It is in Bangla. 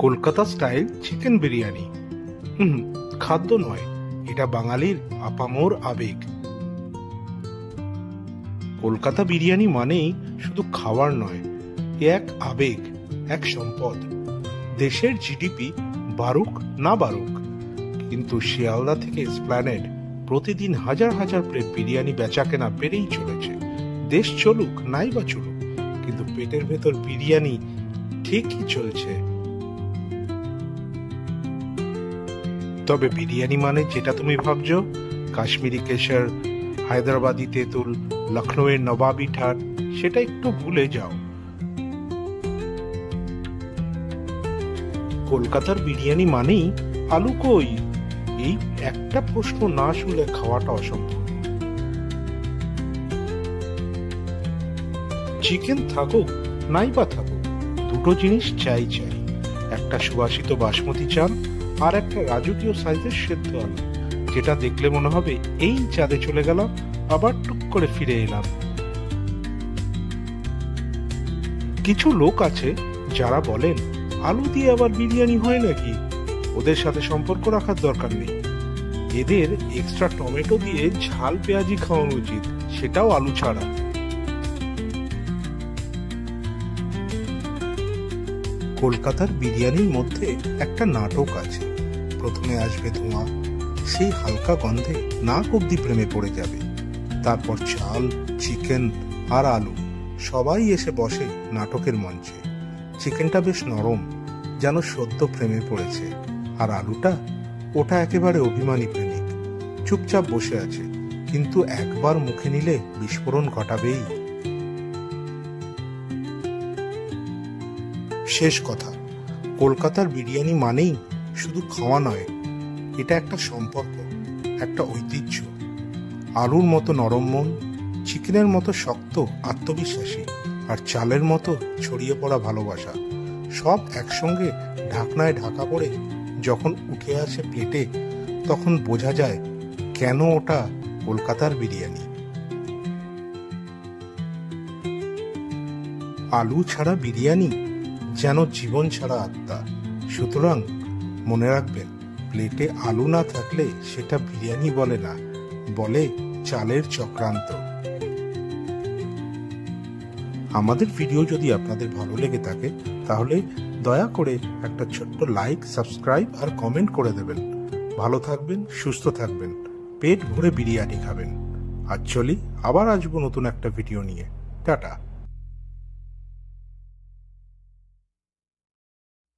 কলকাতা স্টাইল চিকেন বিরিয়ানি খাদ্য নয়, এটা বাঙালির আপামর আবেগ। কলকাতা বিরিয়ানি মানেই শুধু খাবার নয়, এক আবেগ, এক সম্পদ। দেশের জিডিপি বাড়ুক না বাড়ুক, কিন্তু শিয়ালদা থেকে এসপ্ল্যানেড প্রতিদিন হাজার হাজার প্লেট বিরিয়ানি বেচা কেনা বেড়েই চলেছে। দেশ চলুক নাই বা চলুক, কিন্তু পেটের ভেতর বিরিয়ানি ঠিকই চলছে। তবে বিরিয়ানি মানে যেটা তুমি ভাবছো, কাশ্মীরি কেশর, হায়দ্রাবাদি তেঁতুল, লখনৌয়ের নবাবি ঠাট, সেটা একটু ভুলে যাও। কলকাতার বিরিয়ানি মানেই আলু কই, এই একটা প্রশ্ন না শুনলে খাওয়াটা অসম্ভব। চিকেন থাকুক নাই বা থাকুক, দুটো জিনিস চাই, একটা সুবাসিত বাসমতি চাল আর একটা রাজকীয় সাইজের সেদ্ধ আলু, যেটা দেখলে মনে হবে এই চাঁদে চলে গেলাম, আবার টুক করে ফিরে এলাম। কিছু লোক আছে যারা বলেন আলু দিয়ে আবার বিরিয়ানি হয় নাকি, ওদের সাথে সম্পর্ক রাখার দরকার নেই, এদের এক্সট্রা টমেটো দিয়ে ঝাল পেঁয়াজি খাওয়ানো উচিত, সেটাও আলু ছাড়া। কলকাতার বিরিয়ানির মধ্যে একটা নাটক আছে। প্রথমে আসবে ধোঁয়া, সেই হালকা গন্ধে নাক অব্দি প্রেমে পড়ে যাবে। তারপর চাল, চিকেন আর আলু সবাই এসে বসে নাটকের মঞ্চে। চিকেনটা বেশ নরম, যেন সদ্য প্রেমে পড়েছে, আর আলুটা, ওটা একেবারে অভিমানী প্রেমিক, চুপচাপ বসে আছে, কিন্তু একবার মুখে নিলে বিস্ফোরণ ঘটাবেই। শেষ কথা, কলকাতার বিরিয়ানি মানেই শুধু খাওয়া নয়, এটা একটা সম্পর্ক, একটা ঐতিহ্য। আলুর মতো নরম মন, চিকেনের মতো শক্ত আত্মবিশ্বাসী, আর চালের মতো ছড়িয়ে পড়া ভালোবাসা, সব একসঙ্গে ঢাকনায় ঢাকা পড়ে যখন উঠে আসে প্লেটে, তখন বোঝা যায় কেন ওটা কলকাতার বিরিয়ানি। আলু ছাড়া বিরিয়ানি যেন জীবন ছাড়া আত্মা। সুতরাং মনে রাখবেন, প্লেটে আলু না থাকলে সেটা বিরিয়ানি বলে না, বলে চালের চক্রান্ত। আমাদের ভিডিও যদি আপনাদের ভালো লেগে থাকে, তাহলে দয়া করে একটা ছোট্ট লাইক, সাবস্ক্রাইব আর কমেন্ট করে দেবেন। ভালো থাকবেন, সুস্থ থাকবেন, পেট ভরে বিরিয়ানি খাবেন। আর চলি, আবার আসবো নতুন একটা ভিডিও নিয়ে। টাটা।